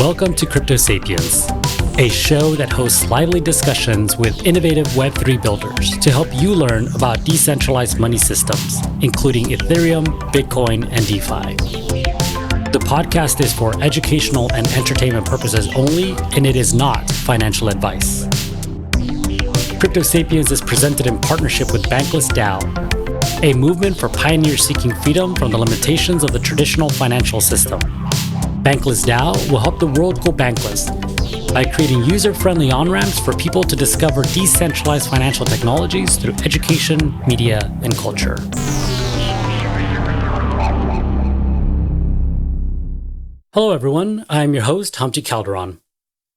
Welcome to Crypto Sapiens, a show that hosts lively discussions with innovative Web3 builders to help you learn about decentralized money systems, including Ethereum, Bitcoin, and DeFi. The podcast is for educational and entertainment purposes only, and it is not financial advice. Crypto Sapiens is presented in partnership with Bankless DAO, a movement for pioneers seeking freedom from the limitations of the traditional financial system. Bankless DAO will help the world go bankless by creating user-friendly on-ramps for people to discover decentralized financial technologies through education, media, and culture. Hello, everyone. I'm your host, Hamdi Calderon.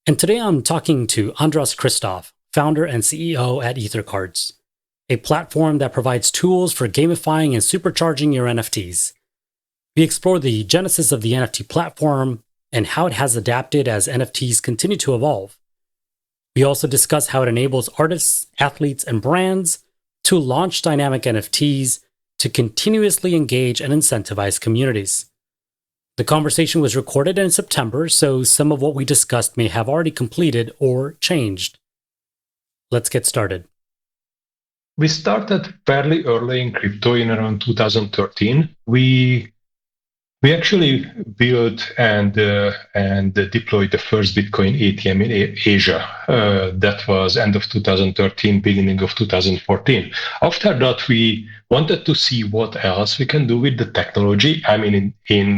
And today I'm talking to Andras Kristof, founder and CEO at EtherCards, a platform that provides tools for gamifying and supercharging your NFTs. We explore the genesis of the NFT platform and how it has adapted as NFTs continue to evolve. We also discuss how it enables artists, athletes, and brands to launch dynamic NFTs to continuously engage and incentivize communities. The conversation was recorded in September, so some of what we discussed may have already completed or changed. Let's get started. We started fairly early in crypto in around 2013. We actually built and deployed the first Bitcoin ATM in Asia. That was end of 2013, beginning of 2014. After that, we wanted to see what else we can do with the technology. I mean, in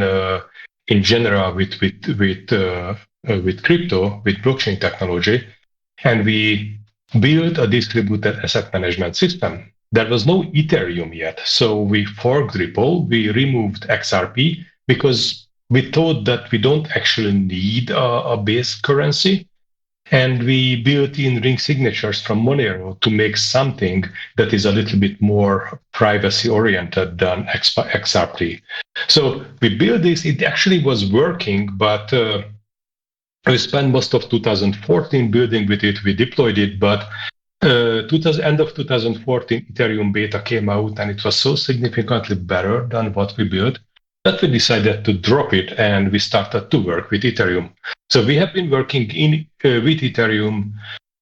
general, with crypto, with blockchain technology, and we built a distributed asset management system. There was no Ethereum yet, so we forked Ripple. We removed XRP because we thought that we don't actually need a base currency, and we built in ring signatures from Monero to make something that is a little bit more privacy-oriented than XRP. So we built this. It actually was working, but we spent most of 2014 building with it. We deployed it, but end of 2014, Ethereum beta came out, and it was so significantly better than what we built that we decided to drop it, and we started to work with Ethereum. So we have been working with Ethereum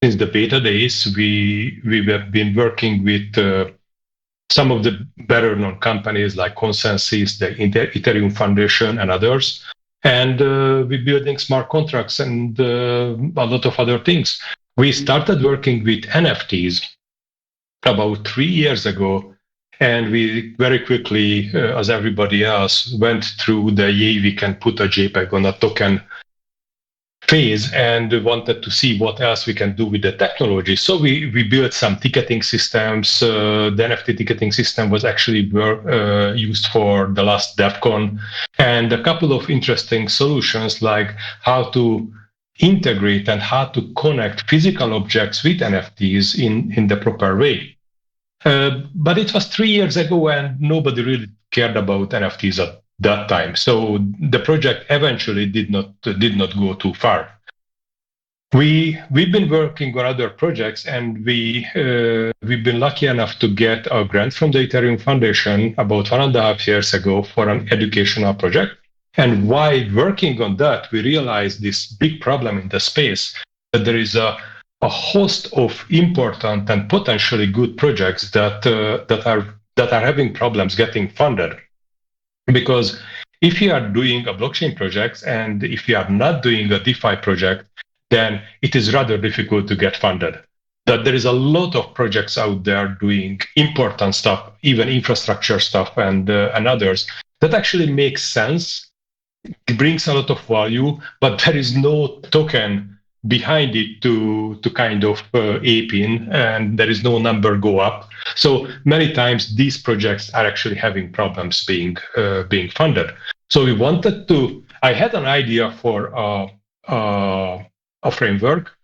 since the beta days. We have been working with some of the better-known companies like Consensus, the Ethereum Foundation, and others. And we're building smart contracts and a lot of other things. We started working with NFTs about 3 years ago, and we very quickly, as everybody else, went through the we can put a JPEG on a token phase and wanted to see what else we can do with the technology. So we built some ticketing systems. The NFT ticketing system was actually used for the last DevCon, and a couple of interesting solutions like how to integrate and how to connect physical objects with NFTs in the proper way. But it was 3 years ago, and nobody really cared about NFTs at that time. So the project eventually did not go too far. We've been working on other projects, and we've been lucky enough to get a grant from the Ethereum Foundation about 1.5 years ago for an educational project. And while working on that, we realized this big problem in the space, that there is a host of important and potentially good projects that are having problems getting funded. Because if you are doing a blockchain project and if you are not doing a DeFi project, then it is rather difficult to get funded. That there is a lot of projects out there doing important stuff, even infrastructure stuff and others, that actually makes sense. It brings a lot of value, but there is no token behind it to kind of ape in, and there is no number go up. So many times these projects are actually having problems being funded. So we wanted to. I had an idea for a framework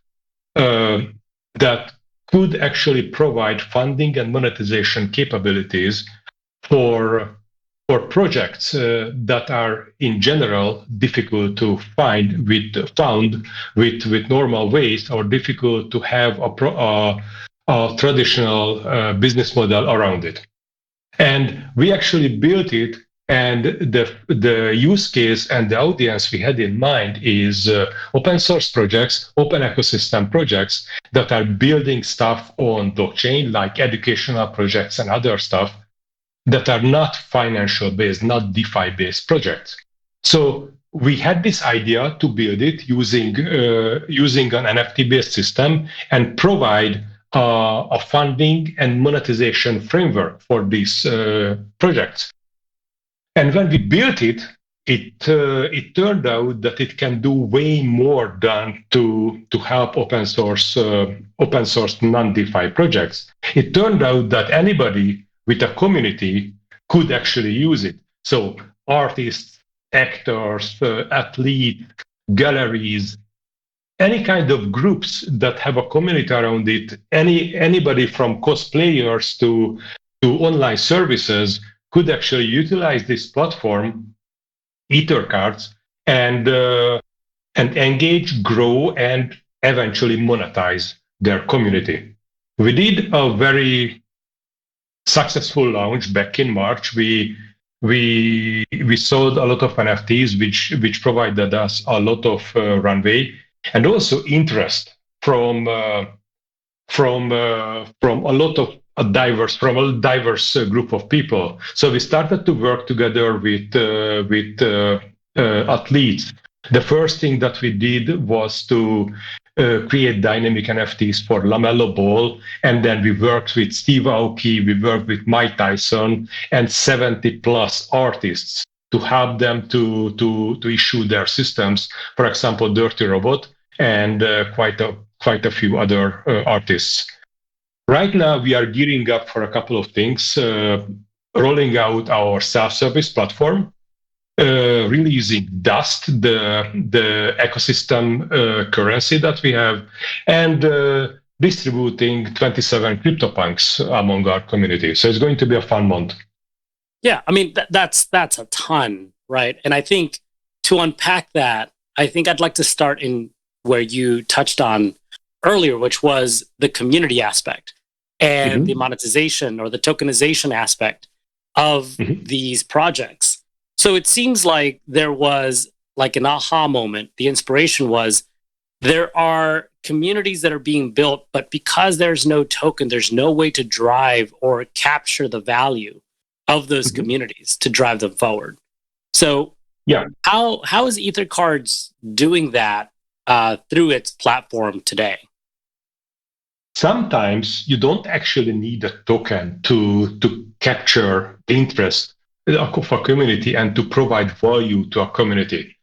that could actually provide funding and monetization capabilities for projects that are in general difficult to found with normal ways, or difficult to have a traditional business model around it. And we actually built it And the use case and the audience we had in mind is open source projects, open ecosystem projects that are building stuff on blockchain, like educational projects and other stuff that are not financial based, not DeFi based projects. So we had this idea to build it using an NFT based system and provide a funding and monetization framework for these projects. And when we built it, it turned out that it can do way more than to help open source non-DeFi projects. It turned out that anybody with a community could actually use it. So artists, actors, athletes, galleries, any kind of groups that have a community around it, anybody from cosplayers to online services could actually utilize this platform, Ether cards, and engage, grow, and eventually monetize their community. We did a very successful launch back in March. We sold a lot of NFTs, which provided us a lot of runway and also interest from a lot of a diverse group of people. So we started to work together with athletes. The first thing that we did was to create dynamic NFTs for Lamello Ball, and then we worked with Steve Aoki, we worked with Mike Tyson, and 70 plus artists to help them to issue their systems. For example, Dirty Robot and quite a few other artists. Right now, we are gearing up for a couple of things, rolling out our self-service platform, releasing Dust, the ecosystem currency that we have, and distributing 27 CryptoPunks among our community. So it's going to be a fun month. Yeah, I mean, that's a ton, right? And I think to unpack that, I think I'd like to start in where you touched on earlier, which was the community aspect and the monetization or the tokenization aspect of these projects. So it seems like there was like an aha moment. The inspiration was there are communities that are being built, but because there's no token, there's no way to drive or capture the value of those communities to drive them forward. So yeah, how is EtherCards doing that through its platform today? Sometimes you don't actually need a token to capture the interest of a community and to provide value to a community.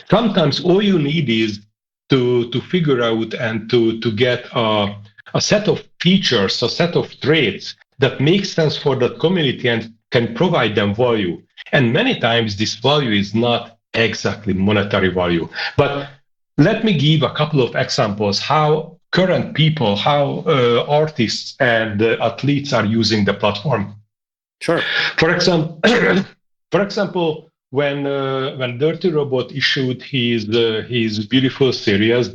Sometimes all you need is to figure out and to get a set of features, a set of traits that make sense for that community and can provide them value. And many times this value is not exactly monetary value. But let me give a couple of examples how current people, how artists and athletes are using the platform. Sure. For example, when Dirty Robot issued his beautiful series,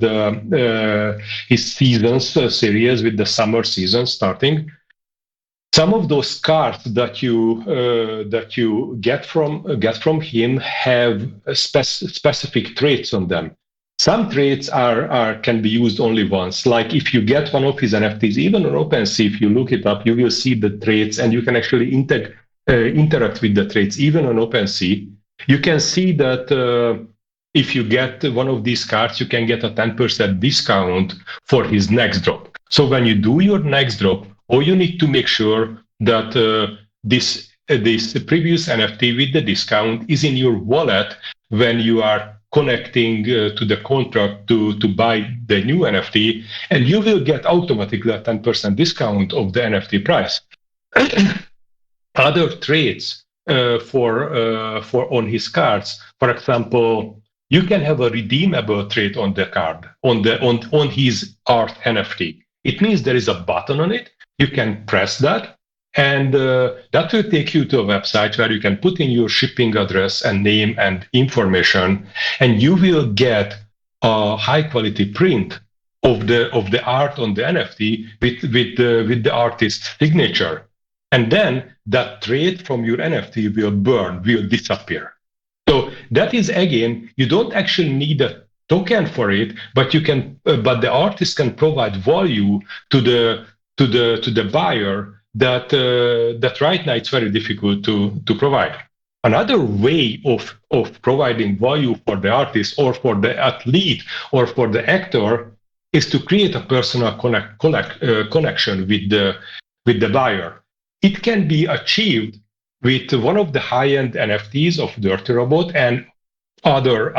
his seasons series with the summer season starting, some of those cards that you get from him have specific traits on them. Some traits can be used only once. Like if you get one of his NFTs, even on OpenSea, if you look it up, you will see the traits, and you can actually interact with the traits. Even on OpenSea, you can see that if you get one of these cards, you can get a 10% discount for his next drop. So when you do your next drop, all you need to make sure that this previous NFT with the discount is in your wallet when you are connecting to the contract to buy the new NFT, and you will get automatically a 10% discount of the NFT price. Other traits for on his cards, for example, you can have a redeemable trait on the card on his art NFT. It means there is a button on it. You can press that, and that will take you to a website where you can put in your shipping address and name and information, and you will get a high quality print of the art on the NFT with the artist's signature. And then that trait from your NFT will disappear. So that is, again, you don't actually need a token for it, but but the artist can provide value to the buyer that right now it's very difficult to provide. Another way of providing value for the artist or for the athlete or for the actor is to create a personal connection with the buyer. It can be achieved with one of the high-end NFTs of Dirty Robot and other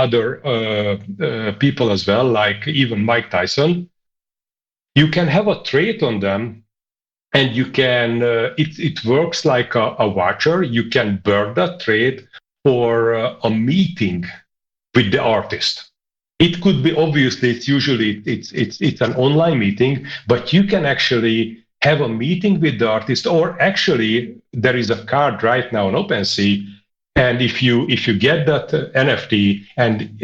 people as well, like even Mike Tyson. You can have a trait on them, and you can it works like a voucher. You can burn that trait for a meeting with the artist. It could be, obviously it's an online meeting, but you can actually have a meeting with the artist, or actually there is a card right now on OpenSea, and if you get that NFT and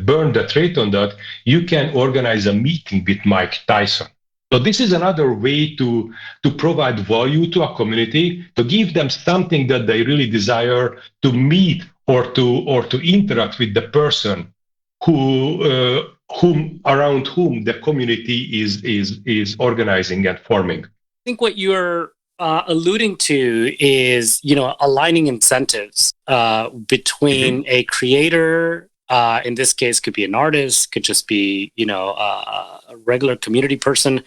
burn the trait on that, you can organize a meeting with Mike Tyson. So this is another way to provide value to a community, to give them something that they really desire, to meet or to interact with the person around whom the community is organizing and forming. I think what you're alluding to is, aligning incentives between a creator. In this case, could be an artist, could just be, a regular community person.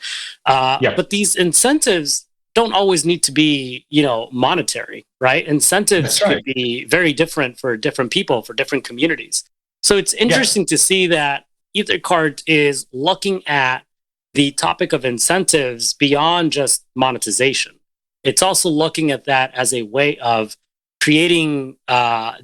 But these incentives don't always need to be, monetary, right? Incentives could be very different for different people, for different communities. So it's interesting to see that EtherCard is looking at the topic of incentives beyond just monetization. It's also looking at that as a way of creating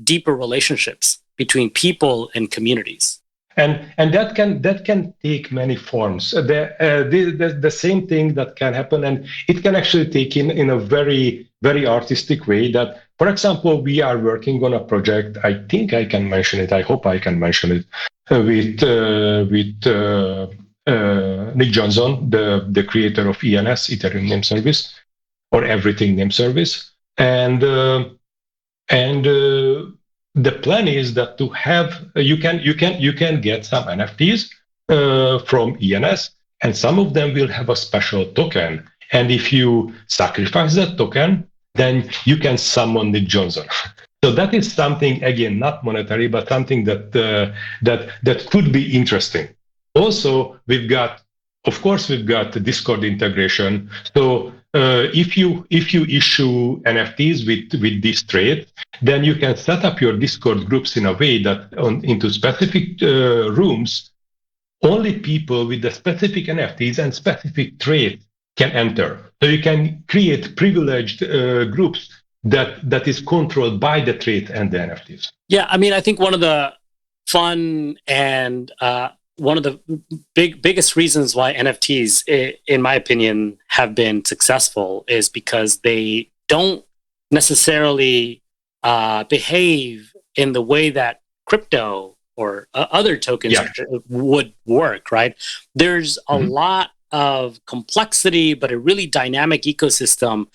deeper relationships between people and communities. And that can take many forms. The same thing that can happen, and it can actually take in a very, very artistic way. That, for example, we are working on a project. I think I can mention it. I hope I can mention it with Nick Johnson, the creator of ENS, Ethereum Name Service, or Everything Name Service, and the plan is that to have you can get some NFTs from ENS, and some of them will have a special token. And if you sacrifice that token, then you can summon Nick Johnson. So that is something, again, not monetary, but something that could be interesting. Also, we've got the Discord integration. So if you issue NFTs with this trait, then you can set up your Discord groups in a way that into specific rooms, only people with the specific NFTs and specific traits can enter. So you can create privileged groups that is controlled by the trait and the NFTs. Yeah, I mean, I think one of the fun and one of the biggest reasons why NFTs, in my opinion, have been successful is because they don't necessarily behave in the way that crypto or other tokens would work, right? There's a lot of complexity, but a really dynamic ecosystem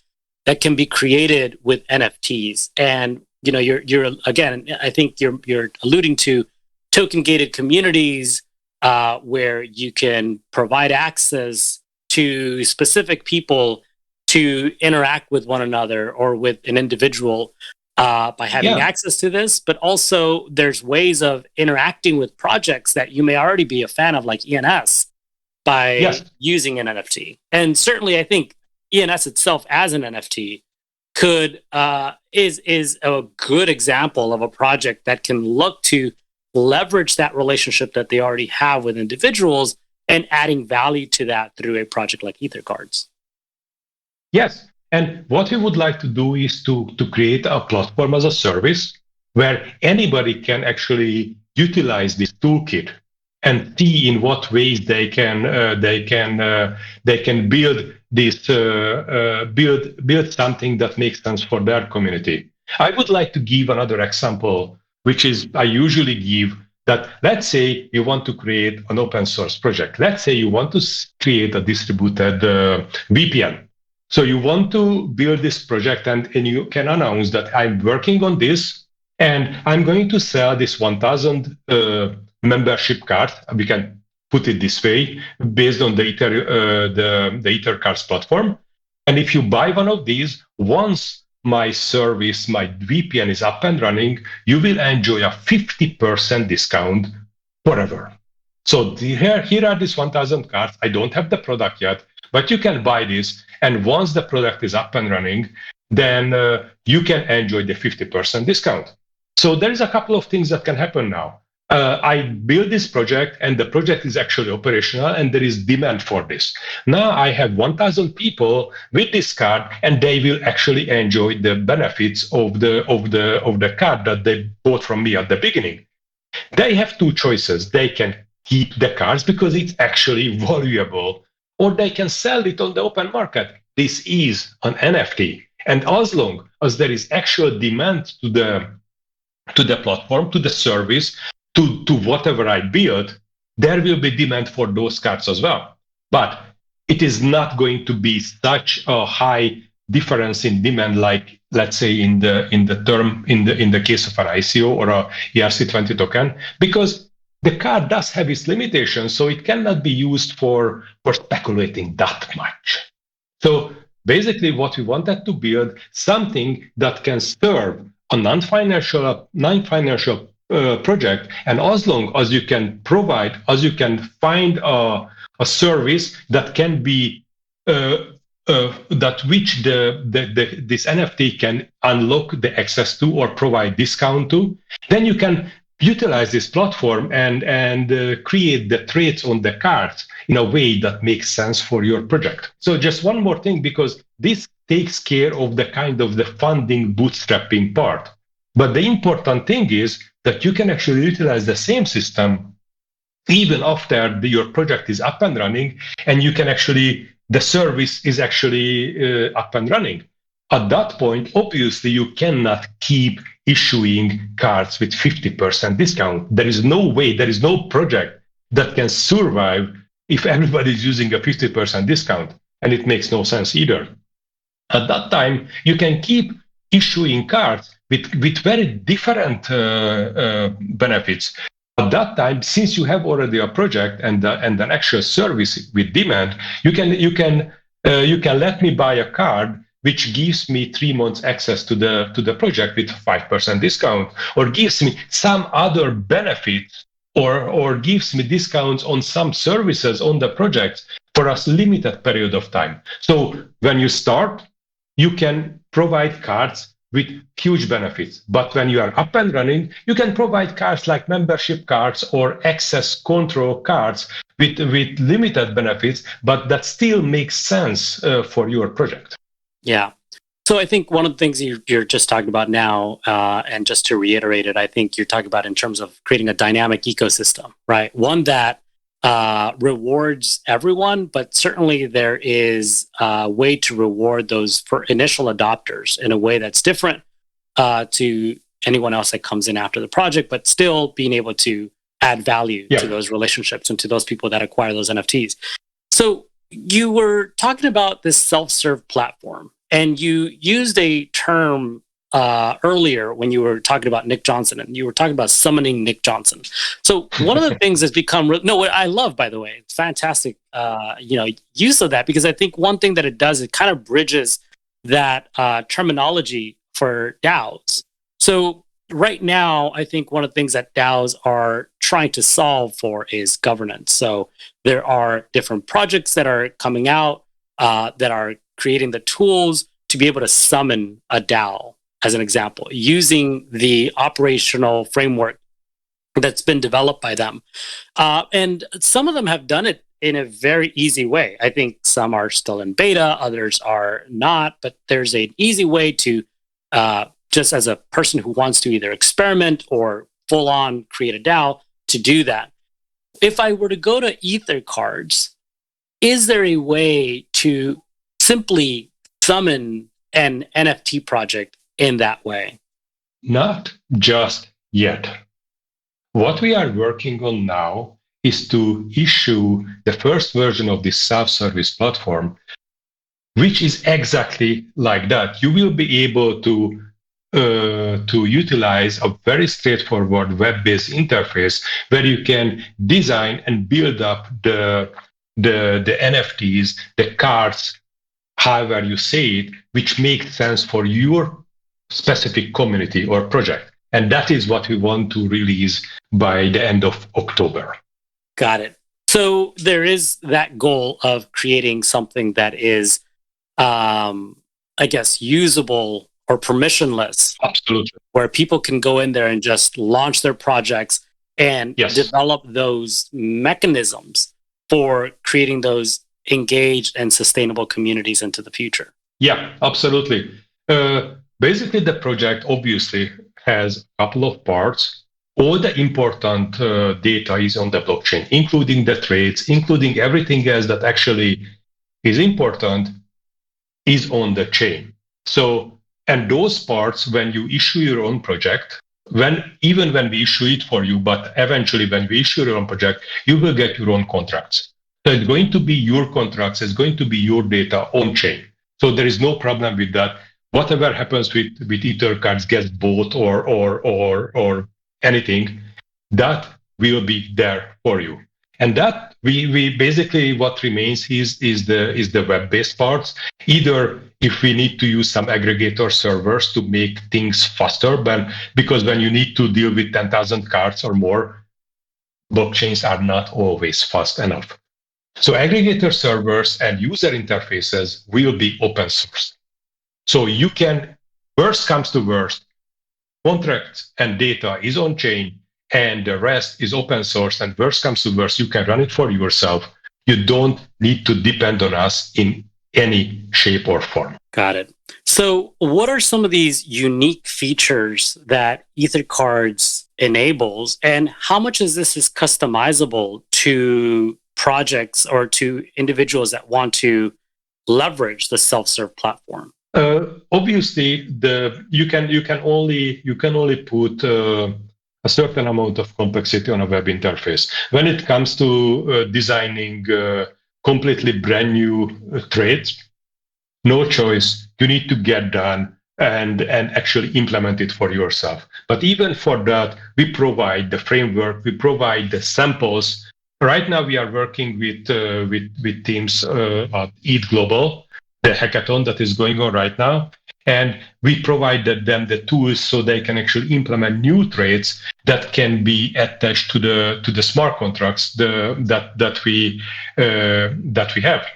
that can be created with NFTs. And you're again, I think you're alluding to token gated communities where you can provide access to specific people to interact with one another or with an individual by having access to this. But also there's ways of interacting with projects that you may already be a fan of, like ENS, by using an NFT. And certainly I think ENS itself as an NFT is a good example of a project that can look to leverage that relationship that they already have with individuals and adding value to that through a project like EtherCards. Yes. And what we would like to do is to create a platform as a service where anybody can actually utilize this toolkit and see in what ways they can build this build something that makes sense for their community. I would like to give another example, which is I usually give, that let's say you want to create an open source project. Let's say you want to create a distributed VPN. So you want to build this project and you can announce that I'm working on this and I'm going to sell this 1,000 membership card. We can put it this way, based on the Ether cards platform. And if you buy one of these, once my service, my VPN is up and running, you will enjoy a 50% discount forever. So here are these 1,000 cards. I don't have the product yet, but you can buy this. And once the product is up and running, then you can enjoy the 50% discount. So there is a couple of things that can happen now. I build this project and the project is actually operational and there is demand for this. Now I have 1,000 people with this card and they will actually enjoy the benefits of the card that they bought from me at the beginning. They have two choices. They can keep the cards because it's actually valuable, or they can sell it on the open market. This is an NFT. And as long as there is actual demand to the platform, to the service, to whatever I build, there will be demand for those cards as well. But it is not going to be such a high difference in demand, like let's say in the case of an ICO or a ERC20 token, because the card does have its limitations, so it cannot be used for speculating that much. So basically, what we wanted to build something that can serve a non-financial project, and as long as you can provide, as you can find a service that can be that which this NFT can unlock the access to or provide discount to, then you can utilize this platform and create the trades on the cards in a way that makes sense for your project. So just one more thing, because this takes care of the kind of the funding bootstrapping part. But the important thing is that you can actually utilize the same system even after your project is up and running, and you can actually, the service is actually up and running. At that point, obviously, you cannot keep issuing cards with 50% discount. There is no way, there is no project that can survive if everybody is using a 50% discount, and it makes no sense either. At that time, you can keep issuing cards with very different benefits. At that time, since you have already a project and an actual service with demand, you can let me buy a card which gives me 3 months access to the project with 5% discount, or gives me some other benefits, or gives me discounts on some services on the project for a limited period of time. So when you start, you can provide cards with huge benefits. But when you are up and running, you can provide cards like membership cards or access control cards with limited benefits, but that still makes sense for your project. Yeah. So I think one of the things you're just talking about now, and just to reiterate it, I think you're talking about in terms of creating a dynamic ecosystem, right? One that rewards everyone, but certainly there is a way to reward those for initial adopters in a way that's different to anyone else that comes in after the project, but still being able to add value to those relationships and to those people that acquire those NFTs. So you were talking about this self-serve platform, and you used a term earlier when you were talking about Nick Johnson, and you were talking about summoning Nick Johnson. So one of the things that's become what I love, by the way, it's fantastic, use of that, because I think one thing that it does, it kind of bridges that terminology for DAOs. So right now, I think one of the things that DAOs are trying to solve for is governance. So there are different projects that are coming out that are creating the tools to be able to summon a DAO, as an example, using the operational framework that's been developed by them. And some of them have done it in a very easy way. I think some are still in beta, others are not, but there's an easy way to, just as a person who wants to either experiment or full on create a DAO, to do that. If I were to go to Ether cards, is there a way to simply summon an NFT project in that way? Not just yet. What we are working on now is to issue the first version of this self-service platform which is exactly like that. You will be able to utilize a very straightforward web-based interface where you can design and build up the NFTs, the cards, however you say it, which makes sense for your specific community or project. And that is what we want to release by the end of October. Got it. So there is that goal of creating something that is, I guess, usable or permissionless. Absolutely. Where people can go in there and just launch their projects and Yes. develop those mechanisms for creating those engaged and sustainable communities into the future. Yeah, absolutely. Basically, the project obviously has a couple of parts. All the important data is on the blockchain, including the trades, including everything else that actually is important, is on the chain. So, and those parts, when you issue your own project, even when we issue it for you, but eventually when we issue your own project, you will get your own contracts. So it's going to be your contracts, it's going to be your data on chain. So there is no problem with that. Whatever happens with Ether cards gets bought or anything, that will be there for you. And that we basically what remains is the web-based parts. Either if we need to use some aggregator servers to make things faster, but because when you need to deal with 10,000 cards or more, blockchains are not always fast enough. So aggregator servers and user interfaces will be open source. So you can, worst comes to worst, contracts and data is on chain, and the rest is open source, and worst comes to worst, you can run it for yourself. You don't need to depend on us in any shape or form. Got it. So what are some of these unique features that EtherCards enables, and how much of this is customizable to projects or to individuals that want to leverage the self-serve platform? Obviously, you can only put a certain amount of complexity on a web interface. When it comes to designing completely brand new trades, no choice. You need to get done and actually implement it for yourself. But even for that, we provide the framework, we provide the samples. Right now, we are working with teams at Eat Global, the hackathon that is going on right now. And we provided them the tools so they can actually implement new trades that can be attached to the smart contracts that we have.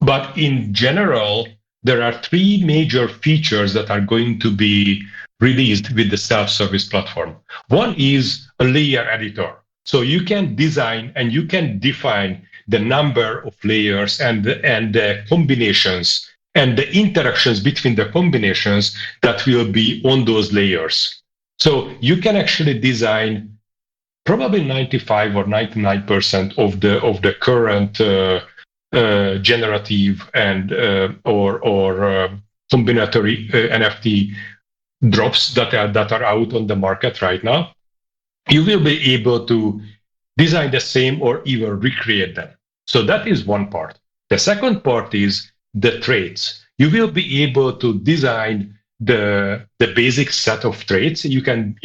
But in general, there are three major features that are going to be released with the self-service platform. One is a layer editor. So you can design and you can define the number of layers and the combinations and the interactions between the combinations that will be on those layers. So you can actually design probably 95 or 99% of the current generative and or combinatory NFT drops that are out on the market right now. You will be able to design the same or even recreate them. So that is one part. The second part is the trades. You will be able to design the basic set of trades. You can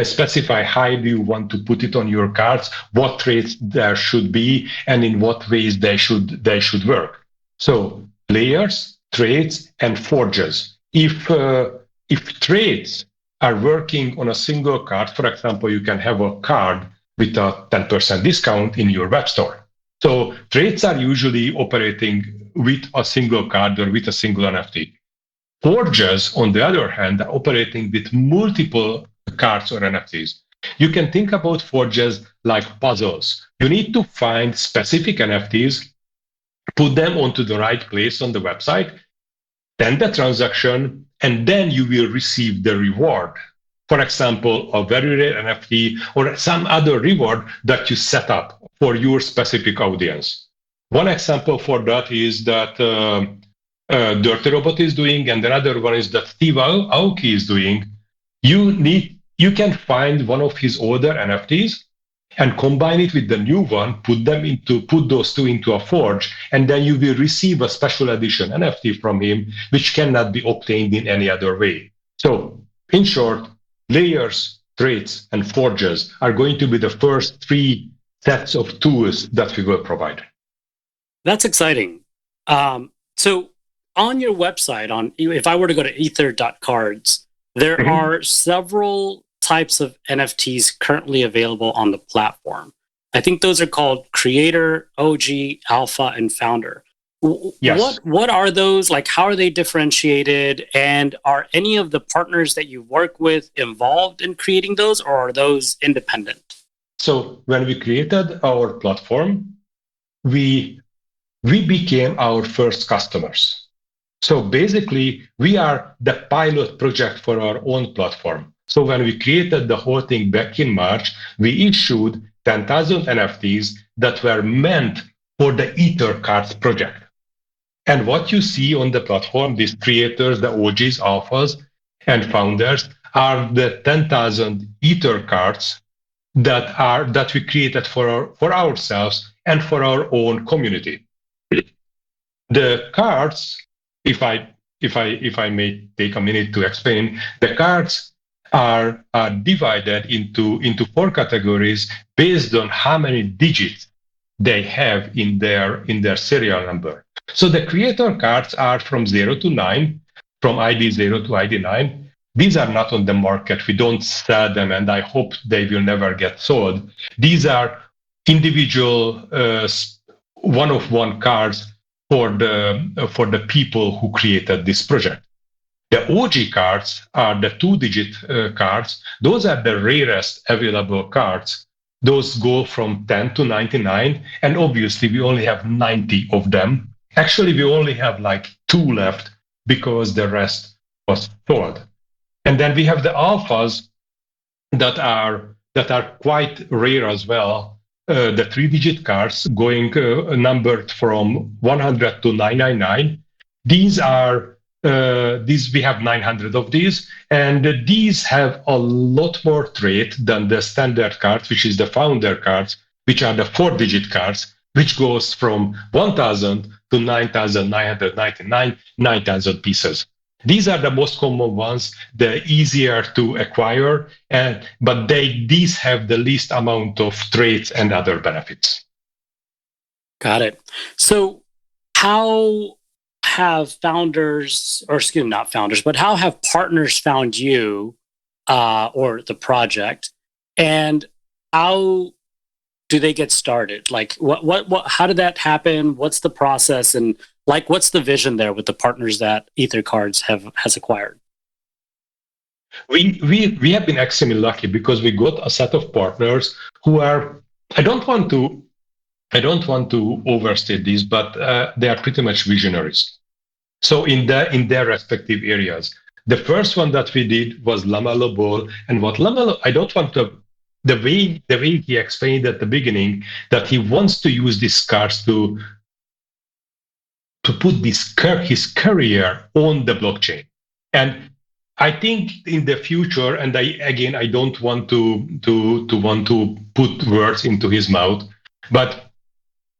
specify how do you want to put it on your cards, what trades there should be, and in what ways they should work. So layers, trades, and forges. If trades are working on a single card, for example, you can have a card with a 10% discount in your web store. So trades are usually operating with a single card or with a single NFT. Forges, on the other hand, are operating with multiple cards or NFTs. You can think about forges like puzzles. You need to find specific NFTs, put them onto the right place on the website, send the transaction, and then you will receive the reward. For example, a very rare NFT or some other reward that you set up for your specific audience. One example for that is that Dirty Robot is doing, and another one is that Steve Aoki is doing. You can find one of his older NFTs and combine it with the new one, put those two into a forge, and then you will receive a special edition NFT from him, which cannot be obtained in any other way. So, in short, layers, traits, and forges are going to be the first three sets of tools that we will provide. That's exciting. So on your website, if I were to go to ether.cards, there are several types of NFTs currently available on the platform. I think those are called Creator, OG, Alpha, and Founder. Yes. What are those? Like, how are they differentiated? And are any of the partners that you work with involved in creating those, or are those independent? So when we created our platform, we became our first customers. So basically, we are the pilot project for our own platform. So when we created the whole thing back in March, we issued 10,000 NFTs that were meant for the Ether Cards project. And what you see on the platform, these creators, the OGs, alphas, and founders, are the 10,000 Ether Cards that we created for ourselves and for our own community. The cards, if I may take a minute to explain, the cards are divided into four categories based on how many digits they have in their serial number. So the creator cards are from 0 to 9, from ID 0 to ID 9. These are not on the market. We don't sell them, and I hope they will never get sold. These are individual one-of-one cards for the people who created this project. The OG cards are the two-digit cards. Those are the rarest available cards. Those go from 10 to 99, and obviously we only have 90 of them. Actually, we only have like 2 left because the rest was sold. And then we have the alphas that are quite rare as well. The 3-digit cards going numbered from 100 to 999. These we have 900 of these, and these have a lot more trait than the standard cards, which is the founder cards, which are the 4-digit cards, which goes from 1,000 to 9,999, 9,000 pieces. These are the most common ones, the easier to acquire, but these have the least amount of traits and other benefits. Got it. So how have founders, or excuse me, not founders, but how have partners found you or the project, and how do they get started? Like, how did that happen? What's the process, and like, what's the vision there with the partners that EtherCards has acquired? We have been extremely lucky because we got a set of partners who are, I don't want to overstate this, but they are pretty much visionaries. So in their respective areas. The first one that we did was Lamello Ball, and what Lamello, I don't want to, the way he explained at the beginning that he wants to use these cards to put his career on the blockchain. And I think in the future, and I don't want to put words into his mouth, but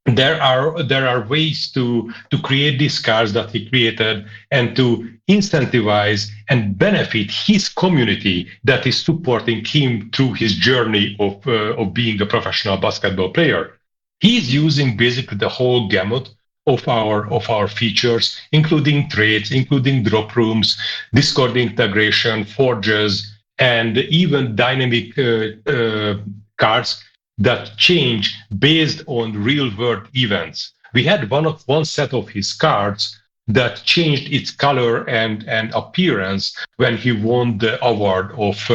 there are ways to create these cards that he created and to incentivize and benefit his community that is supporting him through his journey of being a professional basketball player. He's using basically the whole gamut of our features, including trades, including drop rooms, Discord integration, forges, and even dynamic cards that change based on real-world events. We had one set of his cards that changed its color and appearance when he won the award of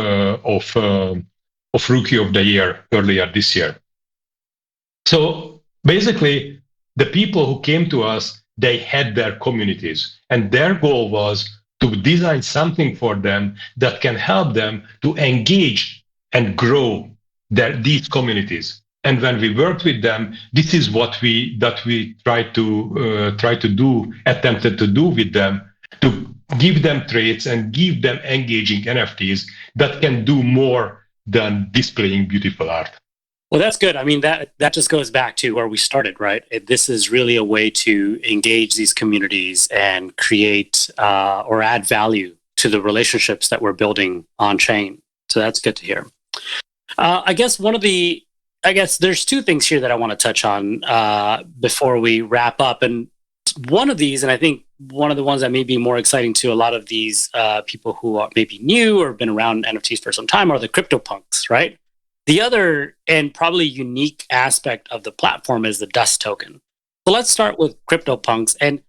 Rookie of the Year earlier this year. So basically, the people who came to us, they had their communities, and their goal was to design something for them that can help them to engage and grow these communities. And when we worked with them, this is what we attempted to do with them, to give them traits and give them engaging NFTs that can do more than displaying beautiful art. Well, that's good. I mean, that just goes back to where we started, right? This is really a way to engage these communities and create or add value to the relationships that we're building on chain. So that's good to hear. I guess there's two things here that I want to touch on before we wrap up. And one of these, and I think one of the ones that may be more exciting to a lot of these people who are maybe new or been around NFTs for some time, are the CryptoPunks, right? The other and probably unique aspect of the platform is the dust token. So let's start with CryptoPunks. And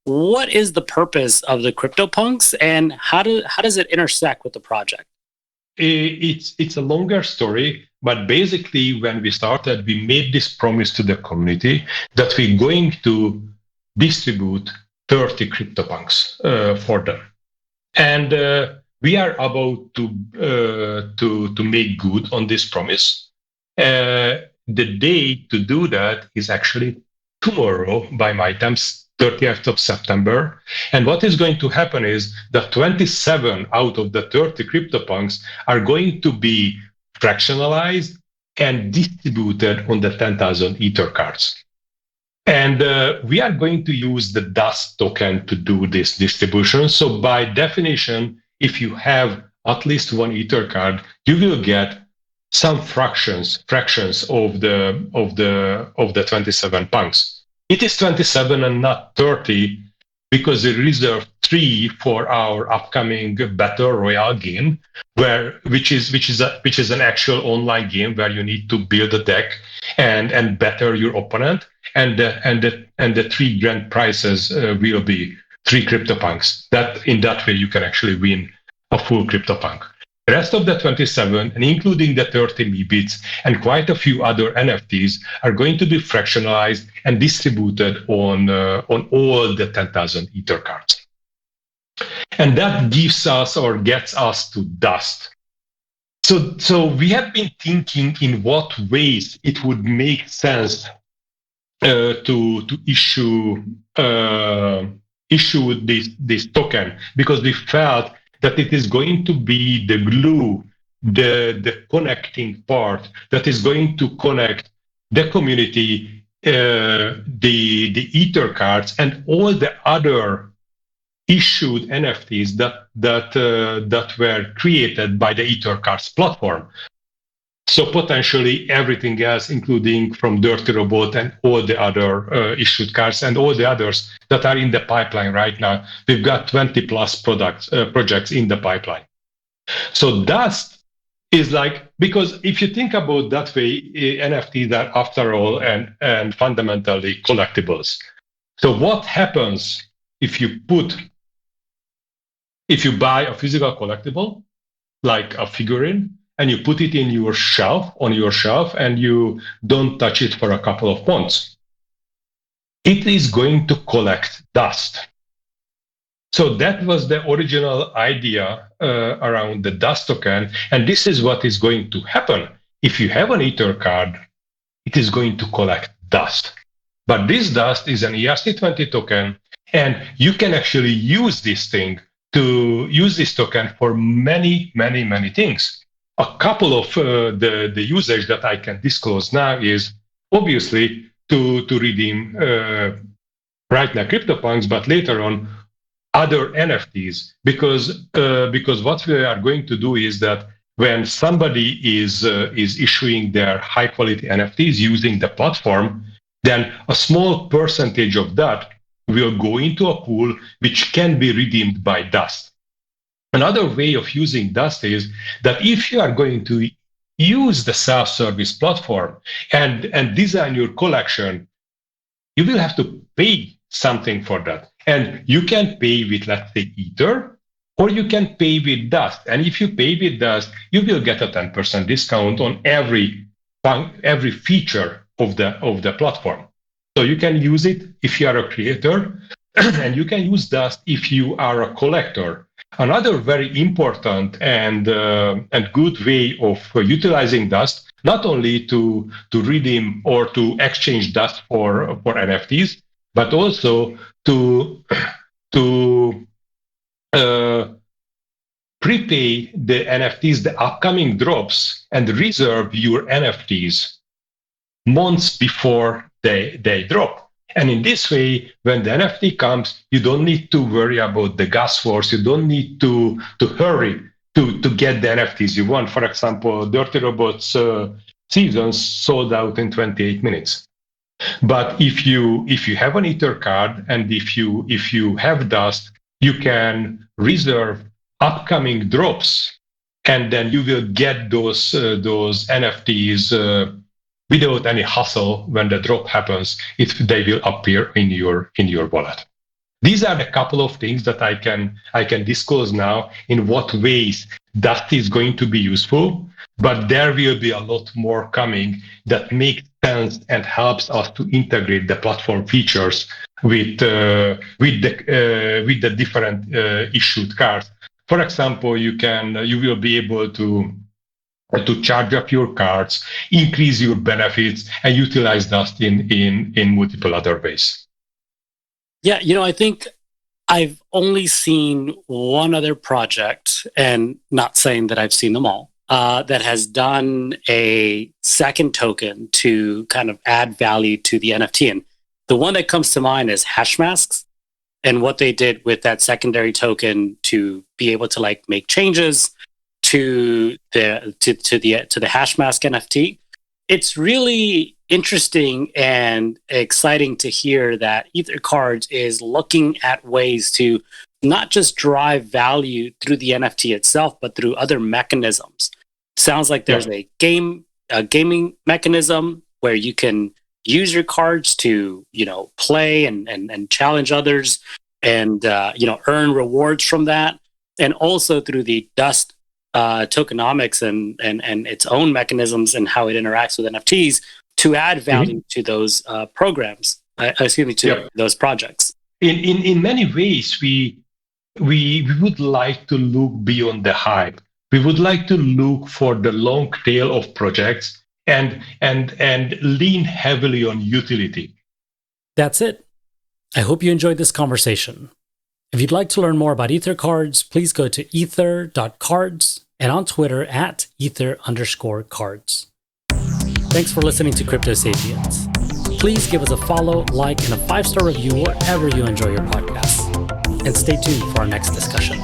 what is the purpose of the CryptoPunks, and how does it intersect with the project? It's a longer story, but basically when we started, we made this promise to the community that we're going to distribute 30 CryptoPunks for them. And we are about to make good on this promise. The day to do that is actually tomorrow by my time, 30th of September. And what is going to happen is that 27 out of the 30 CryptoPunks are going to be fractionalized and distributed on the 10,000 Ether cards. And we are going to use the dust token to do this distribution. So by definition, if you have at least one Ether card, you will get some fractions of the 27 punks. It is 27 and not 30 because we reserved 3 for our upcoming Battle Royale game, which is an actual online game where you need to build a deck and batter your opponent. And the 3 grand prizes will be 3 CryptoPunks. That in that way you can actually win a full CryptoPunk. The rest of the 27, and including the 30 Meebits and quite a few other NFTs, are going to be fractionalized and distributed on all the 10,000 Ether cards. And that gives us or gets us to dust. So we have been thinking in what ways it would make sense to issue this token, because we felt that it is going to be the glue, the connecting part that is going to connect the community, the Ether cards, and all the other issued NFTs that were created by the Ether cards platform. So potentially everything else, including from Dirty Robot and all the other issued cards and all the others that are in the pipeline right now. We've got 20 plus projects in the pipeline. So Dust is like, because if you think about that way, NFTs are after all and fundamentally collectibles. So what happens if you buy a physical collectible, like a figurine, and you put it on your shelf, and you don't touch it for a couple of months? It is going to collect dust. So that was the original idea around the dust token, and this is what is going to happen. If you have an Ether card, it is going to collect dust. But this dust is an ERC20 token, and you can actually use this token for many, many, many things. A couple of the usage that I can disclose now is obviously to redeem right now CryptoPunks, but later on other NFTs, because what we are going to do is that when somebody is issuing their high quality NFTs using the platform, then a small percentage of that will go into a pool which can be redeemed by Dust. Another way of using Dust is that if you are going to use the self-service platform and design your collection, you will have to pay something for that. And you can pay with, let's say, Ether, or you can pay with Dust. And if you pay with Dust, you will get a 10% discount on every feature of the platform. So you can use it if you are a creator, and you can use Dust if you are a collector. Another very important and good way of utilizing Dust, not only to redeem or to exchange Dust for NFTs, but also to prepay the NFTs, the upcoming drops, and reserve your NFTs months before they drop. And in this way, when the NFT comes, you don't need to worry about the gas wars. You don't need to hurry to get the NFTs you want. For example, Dirty Robots Seasons sold out in 28 minutes. But if you have an Ether card and if you have Dust, you can reserve upcoming drops, and then you will get those NFTs without any hassle. When the drop happens, they will appear in your wallet. These are a couple of things that I can disclose now in what ways that is going to be useful. But there will be a lot more coming that makes sense and helps us to integrate the platform features with the different issued cards. For example, you will be able to charge up your cards, increase your benefits, and utilize Dust in multiple other ways. Yeah, I think I've only seen one other project, and not saying that I've seen them all, that has done a second token to kind of add value to the NFT. And the one that comes to mind is Hashmasks, and what they did with that secondary token to be able to make changes to the Hashmask NFT. It's really interesting and exciting to hear that EtherCards is looking at ways to not just drive value through the NFT itself, but through other mechanisms. Sounds like there's a gaming mechanism where you can use your cards to, play and challenge others and, earn rewards from that. And also through the Dust tokenomics and its own mechanisms and how it interacts with NFTs to add value to those programs, those projects. In many ways, we would like to look beyond the hype. We would like to look for the long tail of projects and lean heavily on utility. That's it. I hope you enjoyed this conversation. If you'd like to learn more about EtherCards, please go to ether.cards and on Twitter at ether_cards. Thanks for listening to Crypto Sapiens. Please give us a follow, like, and a 5-star review wherever you enjoy your podcasts. And stay tuned for our next discussion.